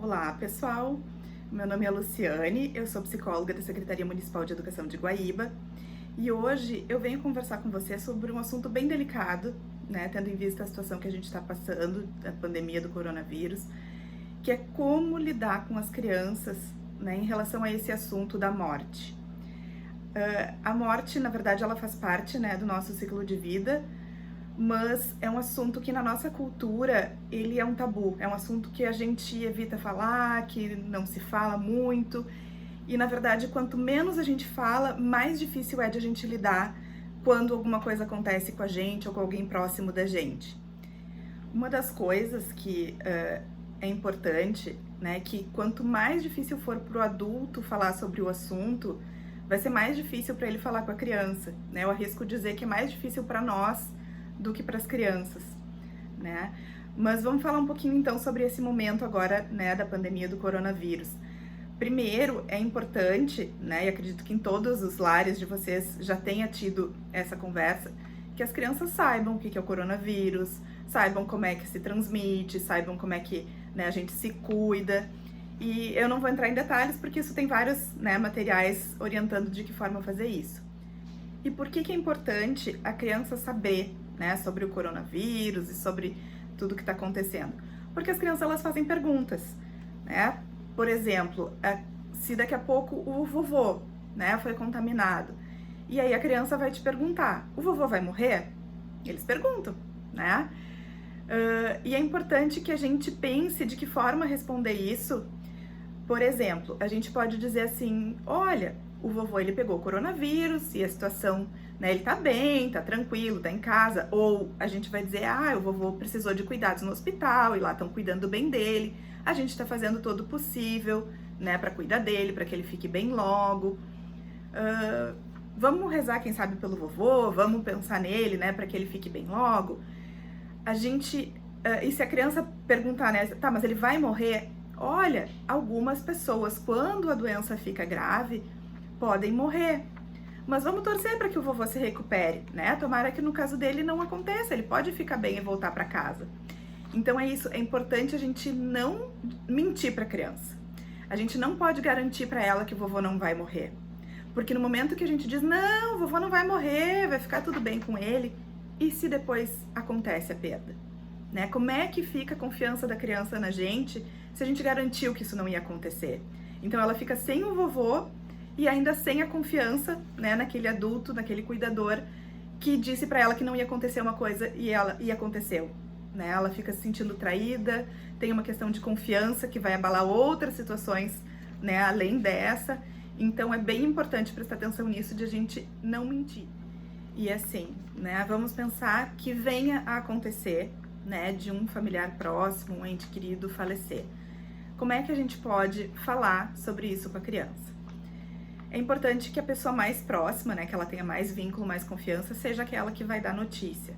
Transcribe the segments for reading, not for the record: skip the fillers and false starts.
Olá, pessoal. Meu nome é Luciane, eu sou psicóloga da Secretaria Municipal de Educação de Guaíba e hoje eu venho conversar com você sobre um assunto bem delicado, né, tendo em vista a situação que a gente está passando, a pandemia do coronavírus, que é como lidar com as crianças, né, em relação a esse assunto da morte. A morte, na verdade, ela faz parte, né, do nosso ciclo de vida, mas é um assunto que na nossa cultura ele é um tabu, é um assunto que a gente evita falar, que não se fala muito, e na verdade quanto menos a gente fala, mais difícil é de a gente lidar quando alguma coisa acontece com a gente ou com alguém próximo da gente. Uma das coisas que é importante, né, que quanto mais difícil for para o adulto falar sobre o assunto, vai ser mais difícil para ele falar com a criança, né? Eu arrisco dizer que é mais difícil para nós do que para as crianças, né? Mas vamos falar um pouquinho então sobre esse momento agora, né, da pandemia do coronavírus. Primeiro, é importante, né, e acredito que em todos os lares de vocês já tenha tido essa conversa, que as crianças saibam o que é o coronavírus, saibam como é que se transmite, saibam como é que, né, a gente se cuida. E eu não vou entrar em detalhes porque isso tem vários, né, materiais orientando de que forma fazer isso. E por que é importante a criança saber, né, sobre o coronavírus e sobre tudo que está acontecendo? Porque as crianças elas fazem perguntas, né? Por exemplo, se daqui a pouco o vovô, né, foi contaminado, e aí a criança vai te perguntar: o vovô vai morrer? Eles perguntam, né? E é importante que a gente pense de que forma responder isso. Por exemplo, a gente pode dizer assim: olha, o vovô ele pegou coronavírus e a situação, né, ele tá bem, tá tranquilo, tá em casa. Ou a gente vai dizer: o vovô precisou de cuidados no hospital e lá estão cuidando bem dele. A gente tá fazendo todo o possível, né, para cuidar dele, para que ele fique bem logo. Vamos rezar, quem sabe, pelo vovô, vamos pensar nele, né, para que ele fique bem logo. A gente, e se a criança perguntar, né, tá, mas ele vai morrer? Olha, algumas pessoas, quando a doença fica grave, podem morrer. Mas vamos torcer para que o vovô se recupere, né? Tomara que no caso dele não aconteça, ele pode ficar bem e voltar para casa. Então é isso, é importante a gente não mentir para a criança. A gente não pode garantir para ela que o vovô não vai morrer. Porque no momento que a gente diz: não, o vovô não vai morrer, vai ficar tudo bem com ele, e se depois acontece a perda? Né? Como é que fica a confiança da criança na gente se a gente garantiu que isso não ia acontecer? Então ela fica sem o vovô e ainda sem a confiança, né, naquele adulto, naquele cuidador que disse para ela que não ia acontecer uma coisa e aconteceu. Né? Ela fica se sentindo traída, tem uma questão de confiança que vai abalar outras situações, né, além dessa. Então é bem importante prestar atenção nisso, de a gente não mentir. E assim, né, vamos pensar que venha a acontecer, né, de um familiar próximo, um ente querido falecer. Como é que a gente pode falar sobre isso com a criança? É importante que a pessoa mais próxima, né, que ela tenha mais vínculo, mais confiança, seja aquela que vai dar notícia,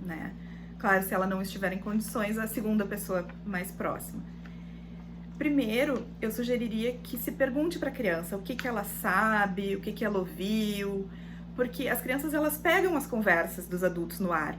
né? Claro, se ela não estiver em condições, a segunda pessoa mais próxima. Primeiro, eu sugeriria que se pergunte para a criança o que ela sabe, o que ela ouviu, porque as crianças elas pegam as conversas dos adultos no ar.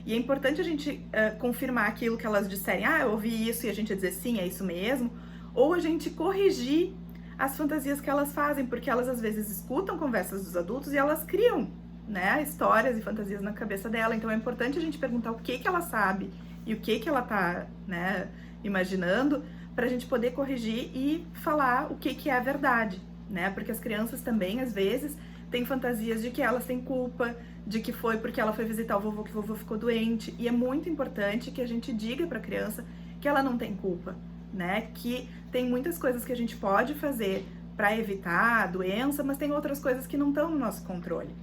E é importante a gente confirmar aquilo que elas disserem: eu ouvi isso, e a gente dizer: sim, é isso mesmo, ou a gente corrigir as fantasias que elas fazem, porque elas às vezes escutam conversas dos adultos e elas criam, né, histórias e fantasias na cabeça dela. Então é importante a gente perguntar o que ela sabe e o que ela tá, né, imaginando, para a gente poder corrigir e falar o que é a verdade, né, porque as crianças também às vezes têm fantasias de que elas têm culpa, de que foi porque ela foi visitar o vovô que o vovô ficou doente, e é muito importante que a gente diga para a criança que ela não tem culpa, né, que tem muitas coisas que a gente pode fazer para evitar a doença, mas tem outras coisas que não estão no nosso controle,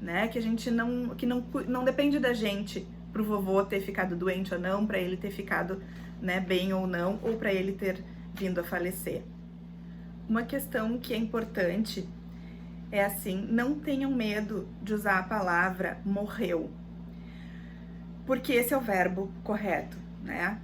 né, que a gente não depende da gente pro vovô ter ficado doente ou não, para ele ter ficado, né, bem ou não, ou para ele ter vindo a falecer. Uma questão que é importante é assim: não tenham medo de usar a palavra morreu, porque esse é o verbo correto, né?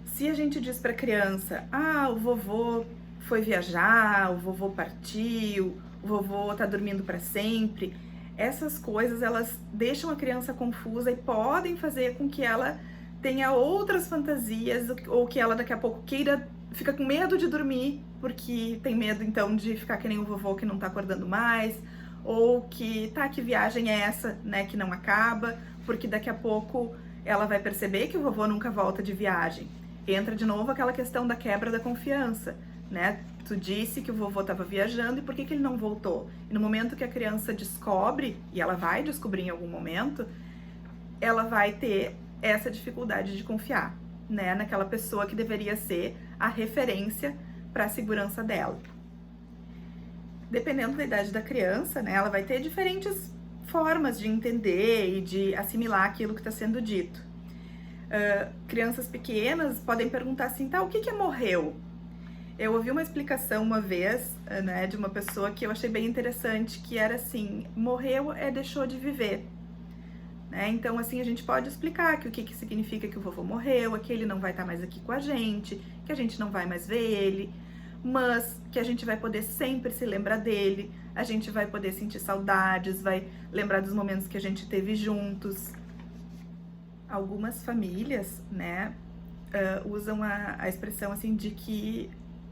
Se a gente diz para a criança: o vovô foi viajar, o vovô partiu, o vovô tá dormindo para sempre, essas coisas elas deixam a criança confusa e podem fazer com que ela tenha outras fantasias, ou que ela daqui a pouco queira fica com medo de dormir, porque tem medo então de ficar que nem o vovô que não tá acordando mais, ou que viagem é essa, né, que não acaba, porque daqui a pouco ela vai perceber que o vovô nunca volta de viagem. Entra de novo aquela questão da quebra da confiança, né? Tu disse que o vovô estava viajando e por que ele não voltou? E no momento que a criança descobre, e ela vai descobrir em algum momento, ela vai ter essa dificuldade de confiar, né, naquela pessoa que deveria ser a referência para a segurança dela. Dependendo da idade da criança, né, ela vai ter diferentes formas de entender e de assimilar aquilo que está sendo dito. Crianças pequenas podem perguntar assim, tá, o que é morreu? Eu ouvi uma explicação uma vez, né, de uma pessoa que eu achei bem interessante, que era assim, morreu é deixou de viver. Né? Então, assim, a gente pode explicar que o que significa que o vovô morreu, é que ele não vai estar mais aqui com a gente, que a gente não vai mais ver ele, mas que a gente vai poder sempre se lembrar dele, a gente vai poder sentir saudades, vai lembrar dos momentos que a gente teve juntos. Algumas famílias, né, usam a expressão assim de que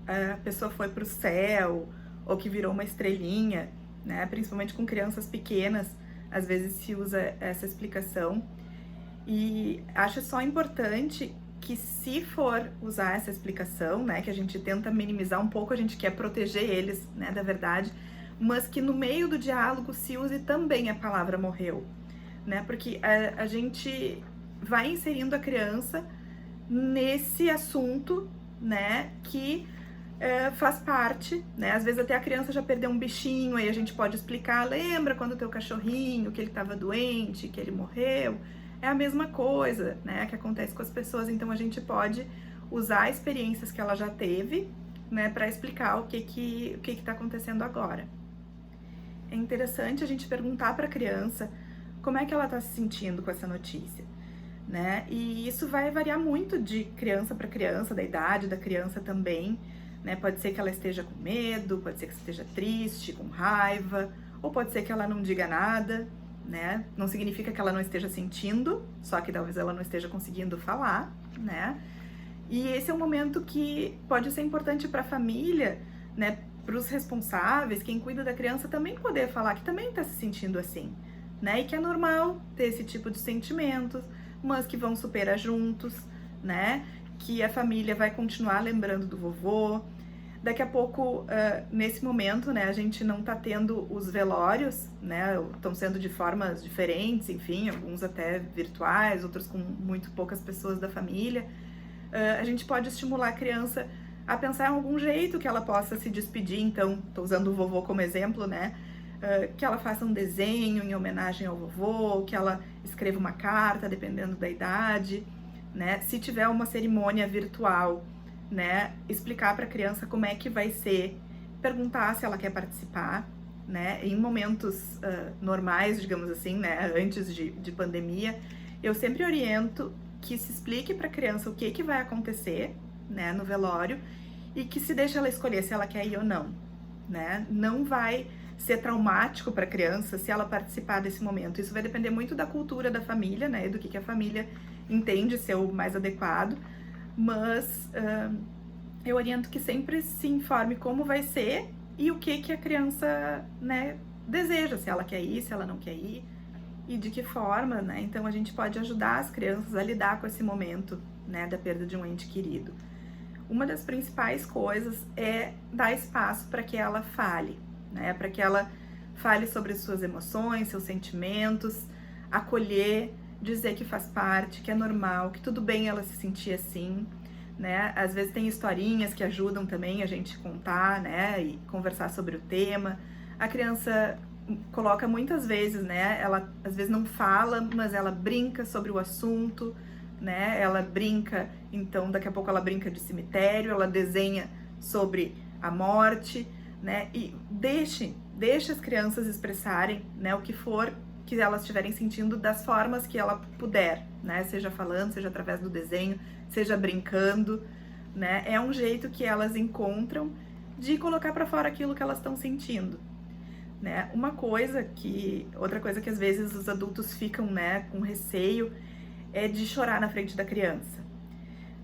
a pessoa foi para o céu ou que virou uma estrelinha, né, principalmente com crianças pequenas. Às vezes se usa essa explicação e acho só importante que se for usar essa explicação, né, que a gente tenta minimizar um pouco, a gente quer proteger eles, né, da verdade, mas que no meio do diálogo se use também a palavra morreu, né, porque a gente vai inserindo a criança nesse assunto, né, que faz parte, né? Às vezes até a criança já perdeu um bichinho, aí a gente pode explicar, lembra quando o teu cachorrinho, que ele estava doente, que ele morreu? É a mesma coisa, né, que acontece com as pessoas, então a gente pode usar experiências que ela já teve, né, para explicar o que está acontecendo agora. É interessante a gente perguntar para a criança como é que ela está se sentindo com essa notícia, né? E isso vai variar muito de criança para criança, da idade da criança também. Né? Pode ser que ela esteja com medo, pode ser que esteja triste, com raiva, ou pode ser que ela não diga nada, né? Não significa que ela não esteja sentindo, só que talvez ela não esteja conseguindo falar, né? E esse é um momento que pode ser importante para a família, né? Para os responsáveis, quem cuida da criança também poder falar que também está se sentindo assim, né? E que é normal ter esse tipo de sentimentos, mas que vão superar juntos, né? Que a família vai continuar lembrando do vovô. Daqui a pouco, nesse momento, né, a gente não tá tendo os velórios, né, estão sendo de formas diferentes, enfim, alguns até virtuais, outros com muito poucas pessoas da família. A gente pode estimular a criança a pensar em algum jeito que ela possa se despedir, então, tô usando o vovô como exemplo, né, que ela faça um desenho em homenagem ao vovô, que ela escreva uma carta, dependendo da idade, né? Se tiver uma cerimônia virtual, né, explicar para a criança como é que vai ser, perguntar se ela quer participar, né? Em momentos normais, digamos assim, né, antes de pandemia, eu sempre oriento que se explique para a criança o que vai acontecer, né, no velório, e que se deixe ela escolher se ela quer ir ou não, né? Não vai ser traumático para a criança se ela participar desse momento. Isso vai depender muito da cultura da família, né, do que a família entende ser o mais adequado, mas eu oriento que sempre se informe como vai ser e o que a criança, né, deseja, se ela quer ir, se ela não quer ir e de que forma, né? Então a gente pode ajudar as crianças a lidar com esse momento, né, da perda de um ente querido. Uma das principais coisas é dar espaço para que ela fale, né, para que ela fale sobre suas emoções, seus sentimentos, acolher, dizer que faz parte, que é normal, que tudo bem ela se sentir assim, né? Às vezes tem historinhas que ajudam também a gente contar, né, e conversar sobre o tema. A criança coloca muitas vezes, né, ela às vezes não fala, mas ela brinca sobre o assunto, né? Ela brinca, então daqui a pouco ela brinca de cemitério, ela desenha sobre a morte, né? E deixe as crianças expressarem, né, o que for que elas estiverem sentindo das formas que ela puder, né? Seja falando, seja através do desenho, seja brincando, né? É um jeito que elas encontram de colocar para fora aquilo que elas estão sentindo, né? Outra coisa que às vezes os adultos ficam, né, com receio é de chorar na frente da criança.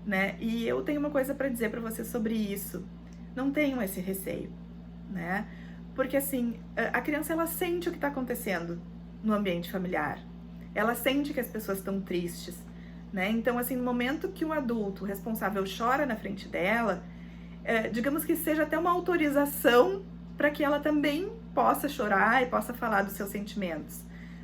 né? E eu tenho uma coisa para dizer para você sobre isso. Não tenham esse receio, né? Porque assim, a criança ela sente o que está acontecendo no ambiente familiar. Ela sente que as pessoas estão tristes, né? Então, assim, no momento que um adulto responsável chora na frente dela, digamos que seja até uma autorização para que ela também possa chorar e possa falar dos seus sentimentos,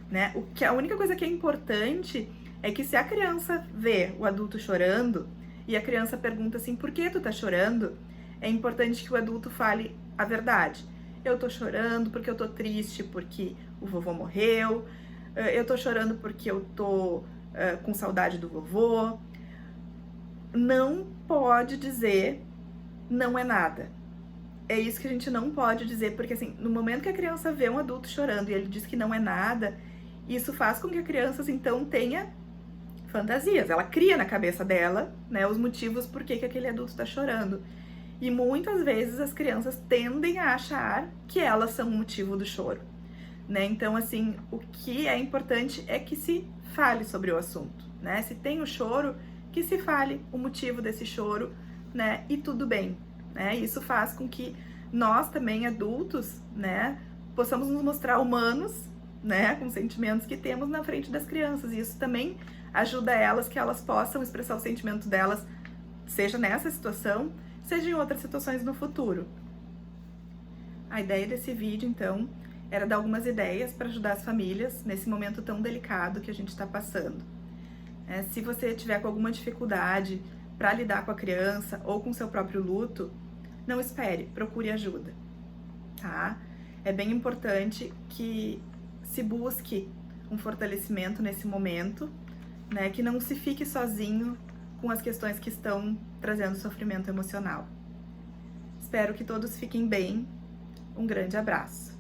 né? A única coisa que é importante é que se a criança vê o adulto chorando e a criança pergunta assim, por que tu tá chorando? É importante que o adulto fale a verdade. Eu tô chorando porque eu tô triste, porque o vovô morreu. Eu tô chorando porque eu tô com saudade do vovô. Não pode dizer não é nada. É isso que a gente não pode dizer, porque assim, no momento que a criança vê um adulto chorando e ele diz que não é nada, isso faz com que a criança, assim, então, tenha fantasias. Ela cria na cabeça dela, né, os motivos por que aquele adulto tá chorando. E muitas vezes as crianças tendem a achar que elas são o motivo do choro, né? Então, assim, o que é importante é que se fale sobre o assunto, né? Se tem o choro, que se fale o motivo desse choro, né? E tudo bem, né? Isso faz com que nós também, adultos, né, possamos nos mostrar humanos, né, com sentimentos que temos na frente das crianças. E isso também ajuda elas, que elas possam expressar o sentimento delas, seja nessa situação, seja em outras situações no futuro. A ideia desse vídeo, então, era dar algumas ideias para ajudar as famílias nesse momento tão delicado que a gente está passando. Se você tiver com alguma dificuldade para lidar com a criança ou com seu próprio luto, não espere, procure ajuda, tá? É bem importante que se busque um fortalecimento nesse momento, né? Que não se fique sozinho com as questões que estão trazendo sofrimento emocional. Espero que todos fiquem bem. Um grande abraço.